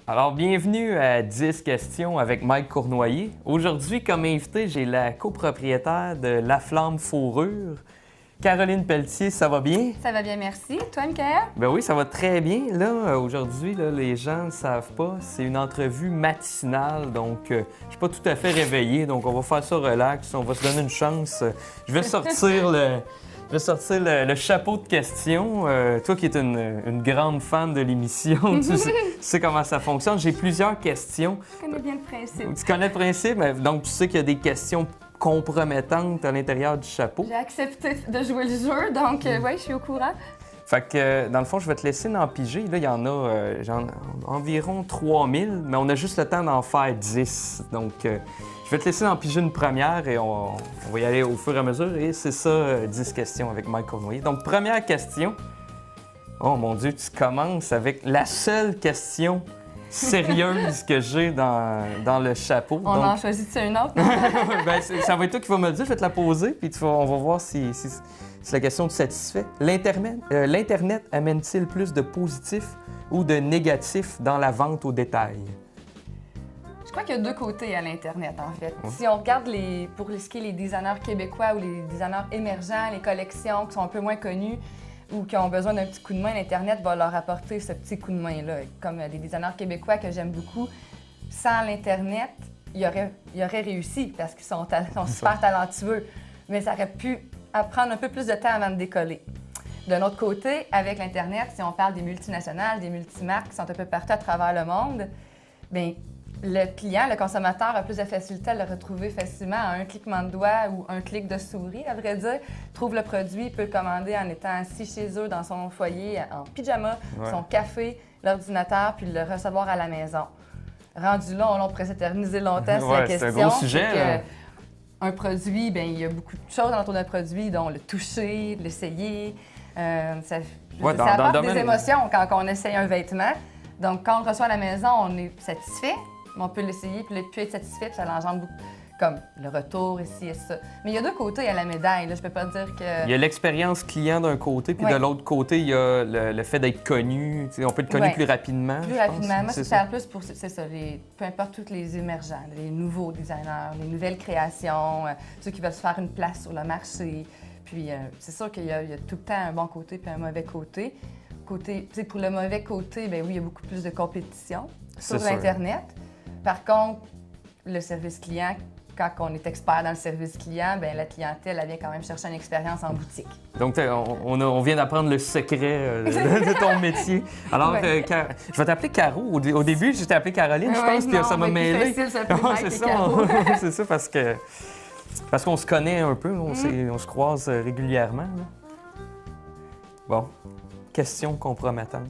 Alors, bienvenue à 10 questions avec Mike Cournoyer. Aujourd'hui, comme invité, j'ai la copropriétaire de La Flamme Fourrure, Caroline Pelletier. Ça va bien? Ça va bien, merci. Toi, Michael? Ben oui, ça va très bien. Là, aujourd'hui, les gens ne savent pas, c'est une entrevue matinale, donc je suis pas tout à fait réveillé, donc on va faire ça relax, on va se donner une chance. Je vais sortir le chapeau de questions. Toi qui es une grande fan de l'émission, tu sais comment ça fonctionne. J'ai plusieurs questions. Je connais bien le principe. Tu connais le principe, donc tu sais qu'il y a des questions compromettantes à l'intérieur du chapeau. J'ai accepté de jouer le jeu, donc oui, je suis au courant. Fait que, dans le fond, je vais te laisser en piger. Là, il y en a environ 3000, mais on a juste le temps d'en faire 10. Donc, je vais te laisser en piger une première et on va y aller au fur et à mesure. Et c'est ça, 10 questions avec Mike Cournoyer. Donc, première question. Oh mon Dieu, tu commences avec la seule question sérieuse que j'ai dans le chapeau. On en choisit une autre? Ben, ça va être toi qui vas me le dire. Je vais te la poser, puis on va voir si la question te satisfait. L'Internet amène-t-il plus de positifs ou de négatifs dans la vente au détail? Je crois qu'il y a deux côtés à l'Internet, en fait. Si on regarde pour ce qui est les designers québécois ou les designers émergents, les collections qui sont un peu moins connues ou qui ont besoin d'un petit coup de main, l'Internet va leur apporter ce petit coup de main-là. Comme des designers québécois que j'aime beaucoup, sans l'Internet, ils auraient réussi parce qu'ils sont super talentueux. Mais ça aurait pu prendre un peu plus de temps avant de décoller. D'un autre côté, avec l'Internet, si on parle des multinationales, des multimarques qui sont un peu partout à travers le monde, bien, le client, le consommateur a plus de facilité à le retrouver facilement à un cliquement de doigt ou un clic de souris, à vrai dire. Trouve le produit, peut le commander en étant assis chez eux dans son foyer, en pyjama, son café, l'ordinateur, puis le recevoir à la maison. Rendu là, on pourrait s'éterniser longtemps sur la question. C'est un gros sujet. Un produit, bien, il y a beaucoup de choses autour d'un produit, dont le toucher, l'essayer. Ça apporte des émotions quand on essaye un vêtement. Donc, quand on le reçoit à la maison, on est satisfait, mais on peut l'essayer puis être satisfait, puis ça l'engendre beaucoup, comme le retour ici et ça. Mais il y a deux côtés à la médaille, là. Je peux pas dire que... Il y a l'expérience client d'un côté, puis de l'autre côté, il y a le fait d'être connu. On peut être connu plus rapidement. Plus rapidement. Moi, c'est ça plus pour, c'est ça, peu importe tous les émergents, les nouveaux designers, les nouvelles créations, ceux qui veulent se faire une place sur le marché. Puis, c'est sûr qu'il y a tout le temps un bon côté puis un mauvais côté. Pour le mauvais côté, bien oui, il y a beaucoup plus de compétition sur Internet. Par contre, le service client, quand on est expert dans le service client, bien, la clientèle, elle vient quand même chercher une expérience en boutique. Donc, on vient d'apprendre le secret de ton métier. Alors, je vais t'appeler Caro. Au début, je t'ai appelé Caroline, je pense, puis ça m'a mêlé. C'est ça, parce qu'on se connaît un peu, on se croise régulièrement. Là. Bon, question compromettante.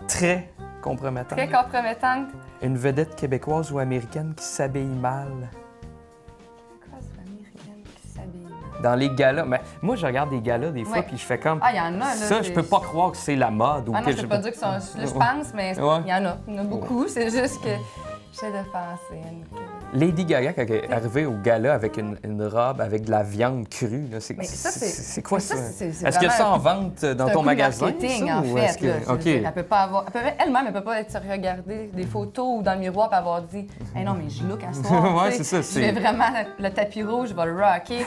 Très compromettante. Très compromettante. Une vedette québécoise ou américaine qui s'habille mal. Québécoise ou américaine qui s'habille mal? Dans les galas. Mais moi, je regarde des galas des fois, puis je fais comme... Ah, il y en a, là. Ça, je peux pas croire que c'est la mode. Non, je peux pas dire que je pense, mais il y en a. Il y en a beaucoup. C'est juste que j'essaie de penser. Lady Gaga, quand elle est arrivée au gala avec une robe avec de la viande crue, c'est quoi ça? Est-ce que ça en vente dans ton magasin? C'est marketing, en fait. Elle peut pas avoir... Elle-même, elle peut pas être regarder des photos ou dans le miroir et avoir dit « Hey, non, mais je look à ce soir. Ouais, c'est ça. Je vais vraiment le tapis rouge, je vais le rocker. »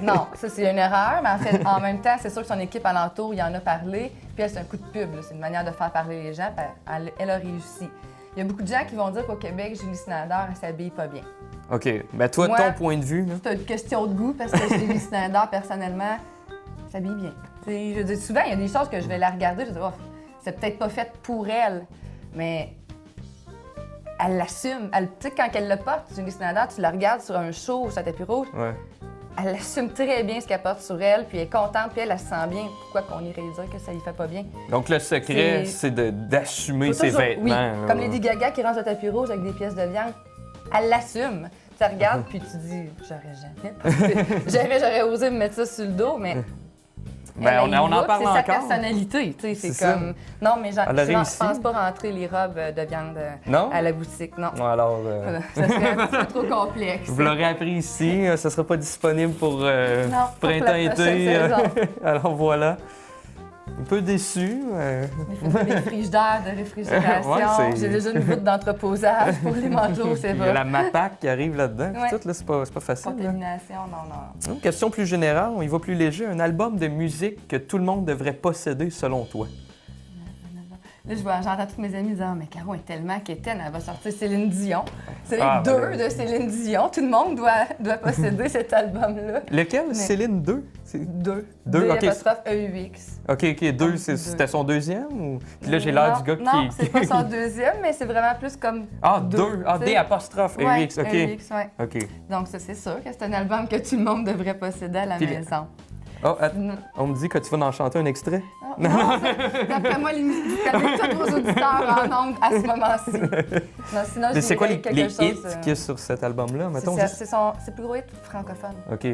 Non, ça, c'est une erreur, mais en fait, en même temps, c'est sûr que son équipe alentour, il en a parlé. Puis elle, c'est un coup de pub. C'est une manière de faire parler les gens. Elle a réussi. Il y a beaucoup de gens qui vont dire qu'au Québec, Julie Snyder, elle s'habille pas bien. OK. Ben toi, ton point de vue... C'est une question de goût, parce que Julie Snyder, personnellement, s'habille bien. T'sais, je dis souvent, il y a des choses que je vais la regarder, je dis, oh, c'est peut-être pas fait pour elle, mais elle l'assume. Tu sais, quand elle le porte, Julie Snyder, tu la regardes sur un show ou sur un tapis rouge, elle assume très bien ce qu'elle porte sur elle, puis elle est contente, puis elle se sent bien. Pourquoi qu'on irait dire que ça lui fait pas bien? Donc, le secret, c'est d'assumer ses vêtements. Oui, comme Lady Gaga qui range le tapis rouge avec des pièces de viande, elle l'assume. Tu regardes, puis tu dis, jamais j'aurais osé me mettre ça sur le dos, mais... Ben, on en parle encore. C'est sa personnalité, tu sais, c'est comme... Non, mais je pense pas rentrer les robes de viande à la boutique, non. Alors... ça serait un peu trop complexe. Vous l'aurez appris ici, ça sera pas disponible pour printemps-été. Alors voilà. Un peu déçu. Des frigidaires de réfrigération. Ouais, j'ai déjà une voûte d'entreposage pour les manteaux, c'est Il y a vrai. la MAPAC qui arrive là-dedans. Ouais. Tout, là, c'est pas facile. Là. Contamination, non. Une question plus générale, on y va plus léger. Un album de musique que tout le monde devrait posséder selon toi? Là, j'entends tous mes amis dire « Mais Caro est tellement quétaine, elle va sortir Céline Dion. » C'est Ah, deux ben... de Céline Dion. Tout le monde doit posséder cet album-là. Lequel? Mais... Céline 2? Deux. Deux, OK. EUX. OK, deux, c'était son deuxième? Ou... Puis là, j'ai l'air du gars qui... Non, c'est pas son deuxième, mais c'est vraiment plus comme Ah, deux. Ah, D apostrophe, ouais, EUX, OK. EUX, ouais. OK. Donc ça, c'est sûr que c'est un album que tout le monde devrait posséder à la maison. Oh, on me dit que tu vas en chanter un extrait? Non, d'après moi, vous avez tous vos auditeurs en ondes à ce moment-ci. Non, sinon, Mais c'est quoi les chose, hits qu'il y a sur cet album-là? Mettons, c'est le plus gros hit francophone. OK.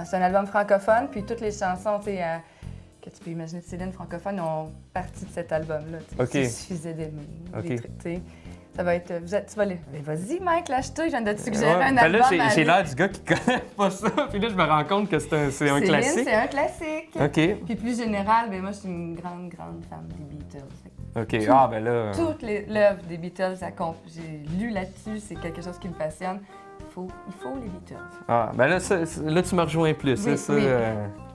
C'est un album francophone, puis toutes les chansons que tu peux imaginer de Céline francophone ont partie de cet album-là. OK. Il suffisait d'aimer. OK. Ça va être... tu vas aller... Mais vas-y, Mike, lâche-toi, je viens de te suggérer un ben album. là, j'ai l'air du gars qui connaît pas ça. Puis là, je me rends compte que c'est un classique. C'est un classique. OK. Puis plus général, ben moi, je suis une grande, grande fan des Beatles. OK. Ben là... Toute l'œuvre des Beatles, j'ai lu là-dessus, c'est quelque chose qui me passionne. Il faut les Beatles. Ah, ben là, là tu me rejoins plus. Oui, c'est ça. oui.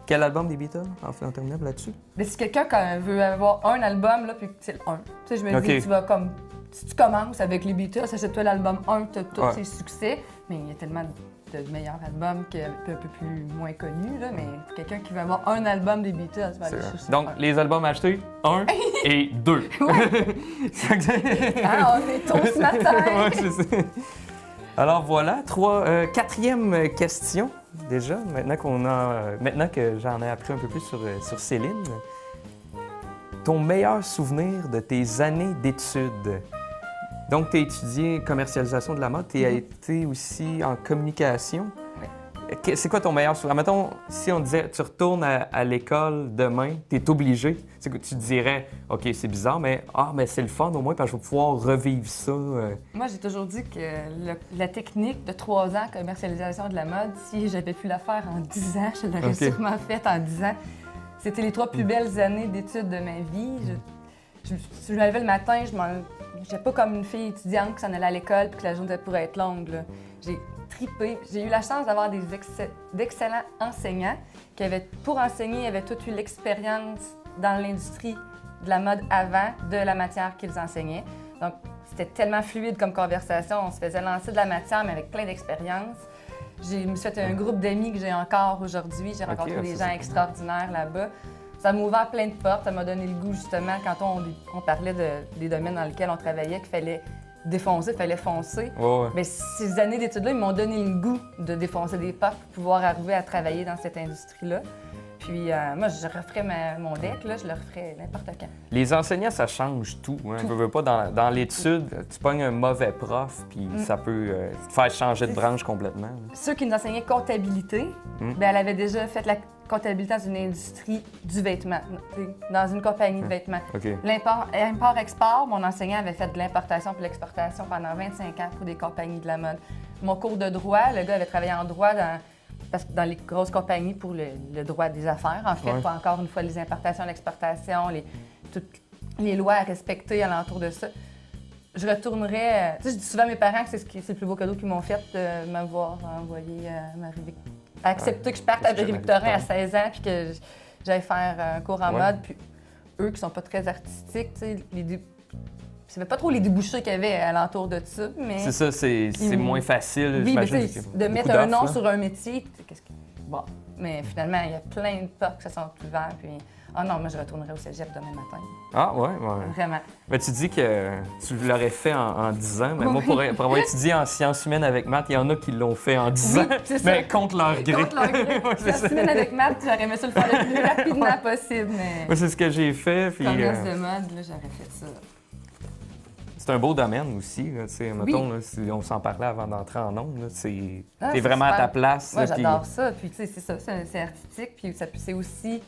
Quel album des Beatles, en terminant là-dessus? Mais si quelqu'un veut avoir un album, là, puis c'est le 1. Tu sais, je me dis, tu vas comme... Si tu commences avec les Beatles, achète-toi l'album 1, tu as tous ses succès. Mais il y a tellement de meilleurs albums qui sont un peu plus moins connus, là. Mais quelqu'un qui veut avoir un album des Beatles, va aller chercher donc, les albums achetés, 1 et 2. On est tôt ce matin! Ouais, c'est ça. Alors voilà, quatrième question déjà, maintenant que j'en ai appris un peu plus sur Céline. Ton meilleur souvenir de tes années d'études? Donc, tu as étudié commercialisation de la mode, tu as été aussi en communication. Oui. C'est quoi ton meilleur souvenir? Mettons, si on disait, tu retournes à l'école demain, tu es obligé, c'est que tu te dirais, OK, c'est bizarre, mais c'est le fun au moins, parce que je vais pouvoir revivre ça. Moi, j'ai toujours dit que la technique de 3 ans, commercialisation de la mode, si j'avais pu la faire en 10 ans, je l'aurais sûrement faite en 10 ans. C'était les 3 plus belles années d'études de ma vie. Je me levais le matin, j'étais pas comme une fille étudiante qui s'en allait à l'école puis que la journée pourrait être longue. Là. J'ai tripé. J'ai eu la chance d'avoir d'excellents enseignants qui pour enseigner, avaient tous eu l'expérience dans l'industrie de la mode avant de la matière qu'ils enseignaient. Donc, c'était tellement fluide comme conversation. On se faisait lancer de la matière, mais avec plein d'expérience. Je me suis fait un groupe d'amis que j'ai encore aujourd'hui. J'ai rencontré des gens extraordinaires là-bas. Ça m'a ouvert plein de portes. Ça m'a donné le goût, justement, quand on parlait des domaines dans lesquels on travaillait, qu'il fallait défoncer, il fallait foncer. Ouais. Mais ces années d'études-là, ils m'ont donné le goût de défoncer des portes pour pouvoir arriver à travailler dans cette industrie-là. Puis moi, je referais mon deck, là, je le referais n'importe quand. Les enseignants, ça change tout. Hein. Je veux pas, dans l'étude, tu pognes un mauvais prof, puis ça peut te faire changer de branche complètement. Ceux qui nous enseignaient comptabilité, bien, elle avait déjà fait la comptabilité dans une industrie du vêtement, dans une compagnie de vêtements. Okay. L'import-export, mon enseignant avait fait de l'importation puis l'exportation pendant 25 ans pour des compagnies de la mode. Mon cours de droit, le gars avait travaillé en droit dans les grosses compagnies pour le droit des affaires, en fait, pas encore une fois les importations, l'exportation, toutes les lois à respecter alentour de ça. Je retournerais... Tu sais, je dis souvent à mes parents que c'est le plus beau cadeau qu'ils m'ont fait de m'avoir envoyé accepter que je parte à Berry-Victorin à 16 ans puis que j'aille faire un cours en mode. Puis eux qui sont pas très artistiques, tu sais, je savais pas trop les débouchés qu'il y avait alentour de ça, mais... C'est ça, c'est moins facile, oui, j'imagine. De mettre un nom sur un métier, bon, mais finalement, il y a plein de portes qui se sont ouvertes, puis... Ah non, moi, je retournerai au cégep demain matin. Ah, ouais. Vraiment. Mais tu dis que tu l'aurais fait en 10 ans, mais moi, pour avoir étudié en sciences humaines avec maths, il y en a qui l'ont fait en 10 ans, mais contre leur gré. Contre leur gré. Sciences humaines avec maths, j'aurais aimé ça le faire le plus rapidement possible, mais... Moi, c'est ce que j'ai fait, puis... Commerce de mode, là, j'aurais fait ça. C'est un beau domaine aussi, là, mettons, là, si on s'en parlait avant d'entrer en ondes, t'es vraiment à ta place. Moi, j'adore ça, puis tu sais, c'est ça, c'est artistique, puis c'est aussi...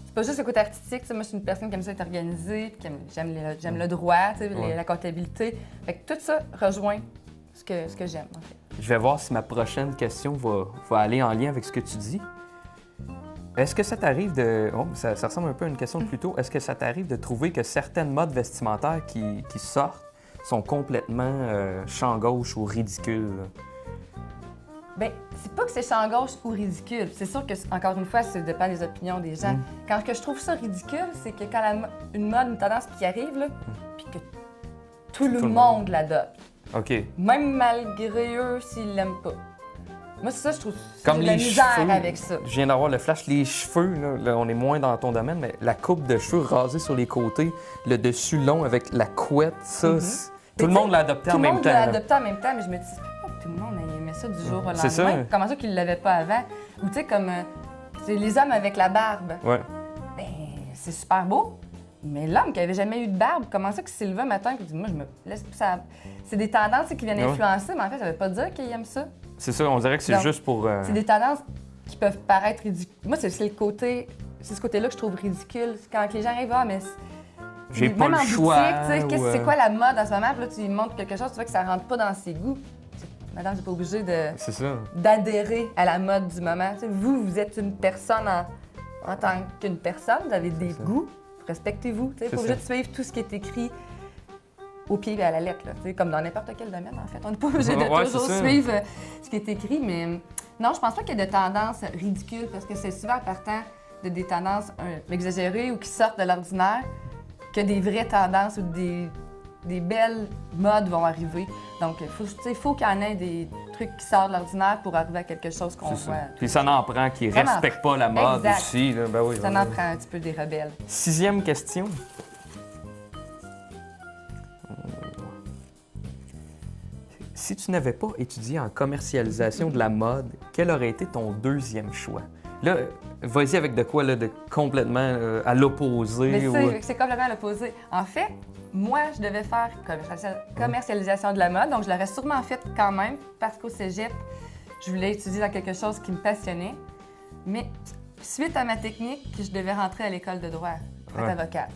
C'est pas juste le côté artistique, moi je suis une personne qui aime ça être organisée, j'aime le droit, la comptabilité. Fait que tout ça rejoint ce que j'aime, en fait. Je vais voir si ma prochaine question va aller en lien avec ce que tu dis. Est-ce que ça t'arrive de... Oh, ça ressemble un peu à une question de plus tôt. Est-ce que ça t'arrive de trouver que certaines modes vestimentaires qui sortent sont complètement champ gauche ou ridicules? Bien, c'est pas que c'est champ gauche ou ridicule. C'est sûr que, encore une fois, ça dépend des opinions des gens. Quand que je trouve ça ridicule, c'est que quand une mode, une tendance qui arrive, là, puis que tout le monde l'adopte. OK. Même malgré eux s'ils l'aiment pas. Moi, c'est ça, je trouve. Comme j'ai de les la misère cheveux, avec ça. Je viens d'avoir le flash. Les cheveux, là, on est moins dans ton domaine, mais la coupe de cheveux rasée sur les côtés, le dessus long avec la couette, ça, tout le monde l'a adopté en même temps. Tout le monde l'a adopté en même temps, mais je me dis, c'est pas que tout le monde aimait ça du jour au lendemain. C'est ça. Comment ça qu'ils l'avaient pas avant? Ou tu sais, comme c'est les hommes avec la barbe. Ouais. Ben, c'est super beau. Mais l'homme qui avait jamais eu de barbe, comment ça qu'il s'est levé un matin et dit, moi, je me laisse ça. C'est des tendances qui viennent influencer, mais en fait, ça veut pas dire qu'ils aiment ça. C'est ça, on dirait que c'est Donc, juste pour... C'est des tendances qui peuvent paraître ridicules. Moi, c'est ce côté-là que je trouve ridicule. Quand les gens arrivent, mais j'ai même pas le en choix. Boutique, c'est quoi la mode en ce moment? Puis là, tu lui montres quelque chose, tu vois que ça rentre pas dans ses goûts. Madame, c'est pas obligé d'adhérer à la mode du moment. T'sais, vous êtes une personne en tant qu'une personne, vous avez des goûts, respectez-vous. Vous n'êtes pas obligé de suivre tout ce qui est écrit au pied et à la lettre, là, comme dans n'importe quel domaine, en fait. On n'est pas obligé de toujours suivre ce qui est écrit, mais non, je pense pas qu'il y ait de tendances ridicules, parce que c'est souvent partant de des tendances exagérées ou qui sortent de l'ordinaire que des vraies tendances ou des belles modes vont arriver. Donc, il faut qu'il y en ait des trucs qui sortent de l'ordinaire pour arriver à quelque chose qu'on voit. Puis ça n'en prend qui ne respectent pas la mode aussi. Là. Ben oui, ça en prend un petit peu des rebelles. 6e question. Si tu n'avais pas étudié en commercialisation de la mode, quel aurait été ton 2e choix? Là, vas-y avec de quoi, là, de complètement à l'opposé? Mais c'est complètement à l'opposé. En fait, moi, je devais faire commercialisation de la mode, donc je l'aurais sûrement fait quand même, parce qu'au cégep, je voulais étudier dans quelque chose qui me passionnait. Mais suite à ma technique, je devais rentrer à l'école de droit, pour être avocate.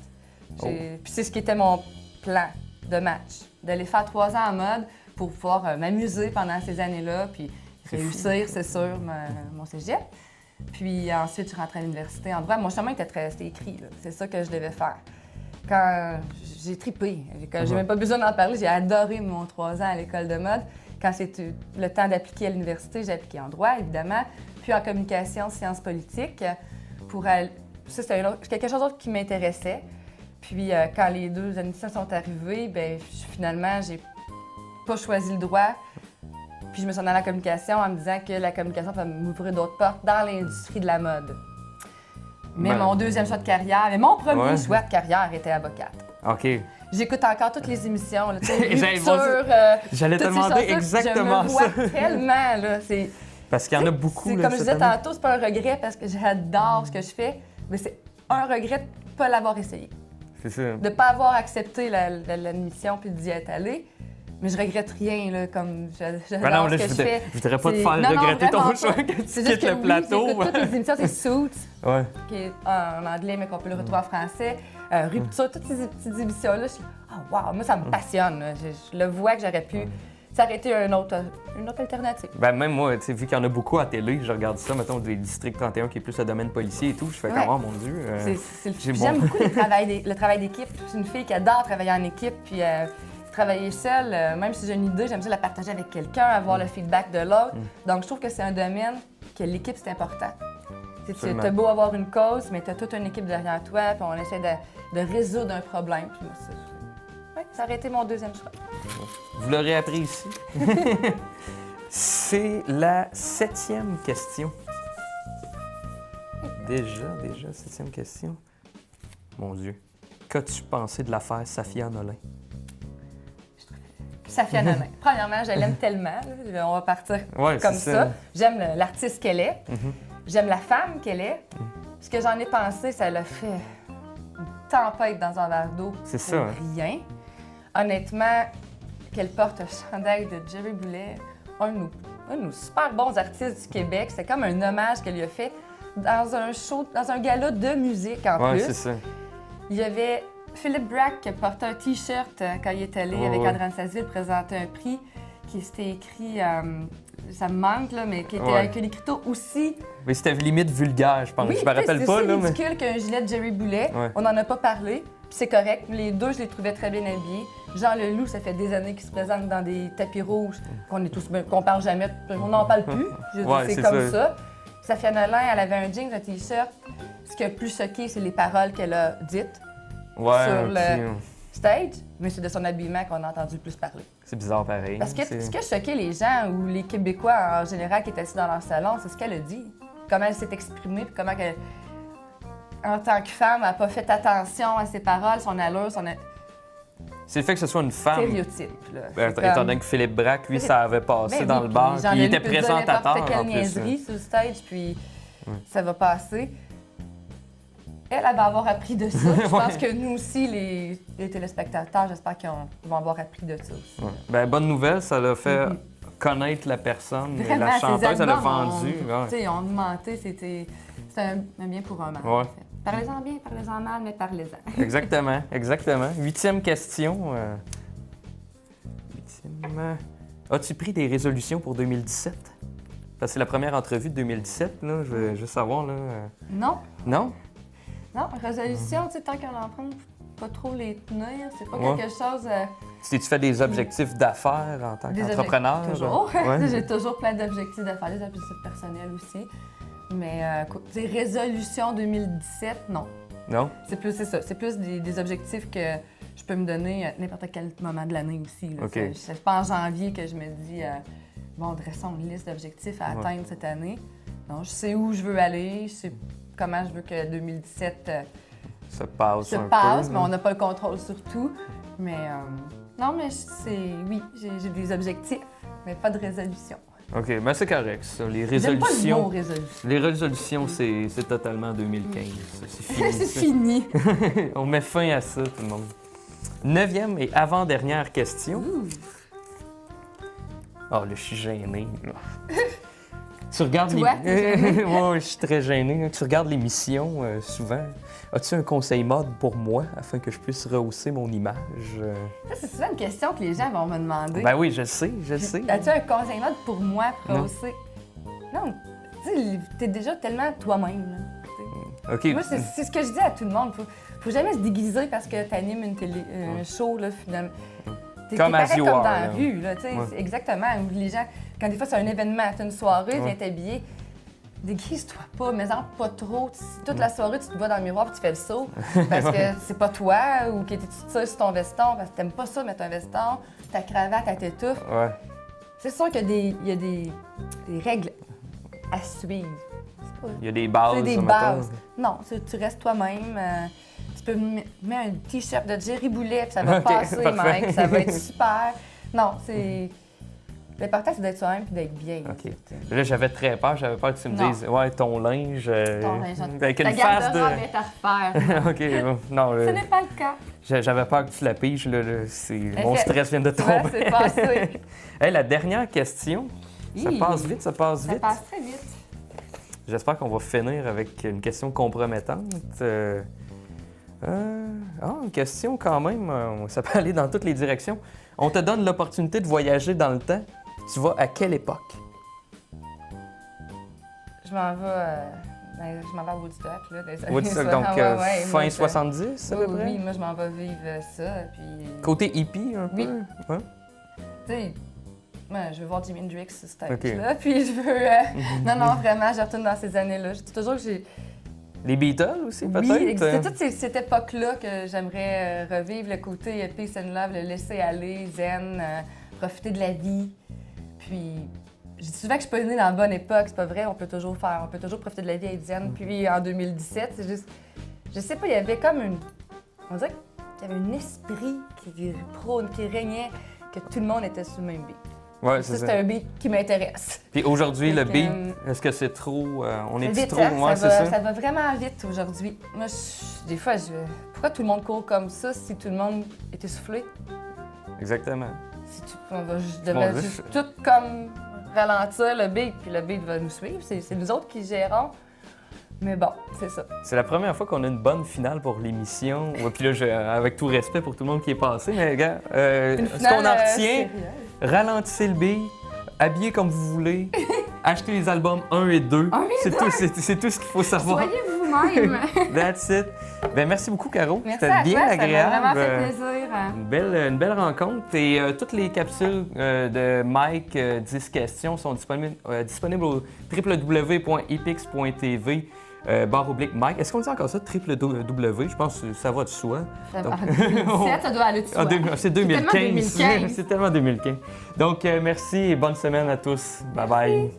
Puis c'est ce qui était mon plan de match, d'aller faire 3 ans en mode pour pouvoir m'amuser pendant ces années-là, puis réussir, c'est sûr, mon cégep. Puis ensuite, je rentrais à l'université en droit. Mon chemin c'était écrit, là. C'est ça que je devais faire. Quand j'ai trippé, j'ai même pas besoin d'en parler, j'ai adoré mon 3 ans à l'école de mode. Quand c'était le temps d'appliquer à l'université, j'ai appliqué en droit, évidemment, puis en communication, sciences politiques. Ça, c'était quelque chose d'autre qui m'intéressait. Puis quand les 2 admissions sont arrivées, bien, finalement, j'ai pas choisi le droit. Puis je me suis en allée à la communication en me disant que la communication va m'ouvrir d'autres portes dans l'industrie de la mode. Mais mon 2e choix de carrière, mais mon premier choix de carrière était avocate. OK. J'écoute encore toutes les émissions, là, j'allais te demander exactement ça. Je me vois tellement, là. Parce qu'il y en a beaucoup, là, comme je disais tantôt, c'est pas un regret parce que j'adore ce que je fais, mais c'est un regret de ne pas l'avoir essayé. C'est ça. De ne pas avoir accepté l'admission puis d'y être allée. Mais je regrette rien, là, comme j'adore ce que je fais. Je voudrais pas te faire regretter ton choix que tu quittes le plateau. J'écoute toutes les émissions, c'est Suits, ouais. qui est en anglais, mais qu'on peut le retrouver en français. Rupture, toutes ces petites émissions-là, je suis wow, moi, ça me passionne. Là. Je le vois que j'aurais pu s'arrêter une autre alternative. Ben même moi, vu qu'il y en a beaucoup à télé, je regarde ça, mettons, des District 31 qui est plus le domaine policier et tout, je fais comment, mon Dieu. J'aime beaucoup le travail d'équipe. Je suis une fille qui adore travailler en équipe, puis travailler seule, même si j'ai une idée, j'aime ça la partager avec quelqu'un, avoir le feedback de l'autre. Donc, je trouve que c'est un domaine que l'équipe, c'est important. Tu as beau avoir une cause, mais tu as toute une équipe derrière toi, puis on essaie de résoudre un problème. Puis moi, ça aurait été mon 2e choix. Vous l'aurez appris ici. C'est la 7e question. Déjà, 7e question. Mon Dieu. Qu'as-tu pensé de l'affaire Safia Nolin? Safia Nolin. Premièrement, je l'aime tellement. Là. On va partir comme ça. J'aime l'artiste qu'elle est. J'aime la femme qu'elle est. Ce que j'en ai pensé, ça l'a fait une tempête dans un verre d'eau. C'est ça. Rien. Honnêtement, qu'elle porte un chandail de Jerry Boulet, un de nos super bons artistes du Québec. C'est comme un hommage qu'elle lui a fait dans un show, dans un gala de musique en plus. C'est ça. Il y avait Philippe Brack qui portait un T-shirt quand il est allé avec André Ansazil présenter un prix, qui s'était écrit, ça me manque, là, mais qui était Ouais. avec un écriteau aussi. Mais c'était limite vulgaire, je pense. Oui, je me rappelle pas, c'est là, mais. ridicule qu'un gilet de Jerry Boulet. Ouais. On n'en a pas parlé, puis c'est correct. Les deux, je les trouvais très bien habillés. Jean Leloup, ça fait des années qu'il se présente dans des tapis rouges, qu'on parle jamais, on n'en parle plus. Je veux dire, Ouais, c'est c'est comme ça. ça. Safia Nolin, elle avait un jeans, un t-shirt. Ce qui a le plus choqué, c'est les paroles qu'elle a dites Ouais, sur ok. le stage, mais c'est de son habillement qu'on a entendu le plus parler. C'est bizarre pareil. Parce que c'est- ce qui a choqué les gens ou les Québécois en général qui étaient assis dans leur salon, c'est ce qu'elle a dit. Comment elle s'est exprimée, puis comment elle, en tant que femme, elle n'a pas fait attention à ses paroles, son allure, son C'est le fait que ce soit une femme. stéréotype. Là. Ben, C'est étant comme- donné que Philippe Braque, lui, ça avait passé Ben dans oui, le bar. puis Jean Il Leloup était peut dire présentateur n'importe quelle en plus. niaiserie sur le stage, puis ça va passer. Elle va avoir appris de ça. Je pense que nous aussi, les téléspectateurs, j'espère qu'ils vont avoir appris de ça aussi. Ouais. Ben, bonne nouvelle, ça l'a fait connaître la personne, Vraiment, la ces chanteuse, elle a albums vendu. ont, ouais. tu sais, ont augmenté, c'était un bien pour un mal. Ouais. En fait. Parlez-en bien, parlez-en mal, mais parlez-en. Exactement, exactement. 8e question. 8e. As-tu pris des résolutions pour 2017? Parce que c'est la première entrevue de 2017, là. Je veux juste savoir, là. Non, Non? non, résolution, tu sais, tant qu'on en prend, pas trop les tenir, c'est pas Ouais. quelque chose... Tu fait des objectifs d'affaires en tant des qu'entrepreneur? objectifs, toujours. Ouais. J'ai toujours plein d'objectifs d'affaires, des objectifs personnels aussi. Mais, des résolutions 2017, non. Non? C'est ça. C'est plus des objectifs que je peux me donner à n'importe quel moment de l'année aussi. Là. OK. C'est pas en janvier que je me dis, bon, dressons une liste d'objectifs à atteindre cette année. Non, je sais où je veux aller, je sais comment je veux que 2017 Ça passe se un passe, peu. mais on n'a pas le contrôle sur tout. Mais non, mais oui, j'ai des objectifs, mais pas de résolution. OK, mais c'est correct, ça. Les J'aime pas le mot résolutions... résolution. Les résolutions, c'est totalement 2015. ça. C'est fini. C'est ça. fini. On met fin à ça, tout le monde. 9e et avant-dernière question. Oh, là, je suis gêné. Là. Tu regardes Toi, t'es gêné? Ouais, je suis très gêné. Tu regardes l'émission souvent. As-tu un conseil mode pour moi afin que je puisse rehausser mon image? Ça, c'est souvent une question que les gens vont me demander. Ben oui, je le sais, je le sais. As-tu un conseil mode pour moi pour Non. hausser? Non, tu sais, t'es déjà tellement toi-même. Là, OK. tu sais. Moi, c'est ce que je dis à tout le monde. Faut jamais se déguiser parce que t'animes un show, là, finalement. T'es Comme pareil as you comme are, dans là. la rue, là, tu sais. Ouais. C'est exactement. Où les gens, quand des fois c'est un événement, t'as une soirée, Ouais. viens t'habiller. Déguise-toi pas, mais en pas trop. Si toute la soirée, tu te vois dans le miroir et tu fais le saut parce que c'est pas toi ou que tu te tires sur ton veston parce que t'aimes pas ça mettre un veston, ta cravate, elle t'étouffe. Ouais. C'est sûr qu'il y a des règles à suivre. C'est pas- Il y a des bases. C'est des mettons. bases. Non, tu restes toi-même. Tu peux mettre un t-shirt de Jerry Boulet puis ça va Ok, passer, parfait. mec. Ça va être super. Non, c'est... L'important, c'est d'être soi-même puis d'être bien. OK. Là, j'avais très peur. J'avais peur que tu me Non. dises, ouais, ton linge. Ton linge, avec ta une face garde-robe de. est à refaire. OK, bon, non. Ce n'est pas le cas. J'avais peur que tu la piges. Là, mon fait- stress vient de Tu vois, tomber. c'est passé. Hey, la dernière question. Ça Hi. passe vite, ça passe Ça vite. passe très vite. J'espère qu'on va finir avec une question compromettante. Une question quand même, ça peut aller dans toutes les directions. On te donne l'opportunité de voyager dans le temps. Tu vas à quelle époque? Je m'en vais... je m'en vais à Woodstock, là, des années Woodstock, 60. donc Ouais, ouais, fin moi, je- 70 à Oui, peu près? oui, moi, je m'en vais vivre ça, puis... Côté hippie un Oui. peu? Ouais. Tu sais, moi, je veux voir Jimi Hendrix, ce stage-là, Ok. puis je veux... non, vraiment, je retourne dans ces années-là. Je dis toujours que j'ai... Les Beatles aussi, peut-être? Oui, c'est toute cette époque-là que j'aimerais revivre, le côté peace and love, le laisser aller, zen, profiter de la vie. Puis, je dis souvent que je suis pas née dans la bonne époque, c'est pas vrai, on peut toujours profiter de la vie et être zen. Puis en 2017, c'est juste, je sais pas, il y avait comme on dirait qu'il y avait un esprit qui régnait, que tout le monde était sur le même beat. Ouais, Ça, c'est c'est ça. un beat qui m'intéresse. Puis aujourd'hui, le Fait que, beat, est-ce que c'est trop... on est Vite, trop... hein? Ouais, c'est Ça va vraiment vite aujourd'hui. Moi, des fois, pourquoi tout le monde court comme ça si tout le monde est essoufflé? Exactement. On devrait Bon, juste tout comme ralentir le beat, puis le beat va nous suivre. C'est nous autres qui gérons. Mais bon, c'est ça. C'est la première fois qu'on a une bonne finale pour l'émission. Ouais, puis là, avec tout respect pour tout le monde qui est passé, mais gars, ce qu'on en retient, Sérieuse. ralentissez le beat, habillez comme vous voulez, achetez les albums 1 et 2. C'est tout ce qu'il faut savoir. Soyez vous-même. That's it. Ben, merci beaucoup, Caro. Merci C'était à bien toi, agréable. Ça m'a vraiment fait plaisir. Une belle rencontre. Et toutes les capsules de Mike 10 questions sont disponibles au www.epix.tv. /Mike. Est-ce qu'on dit encore ça, www? Je pense que ça va de soi. En 2017, ça doit aller de soi. C'est 2015. C'est tellement 2015. C'est tellement 2015. Donc, merci et bonne semaine à tous. Bye bye.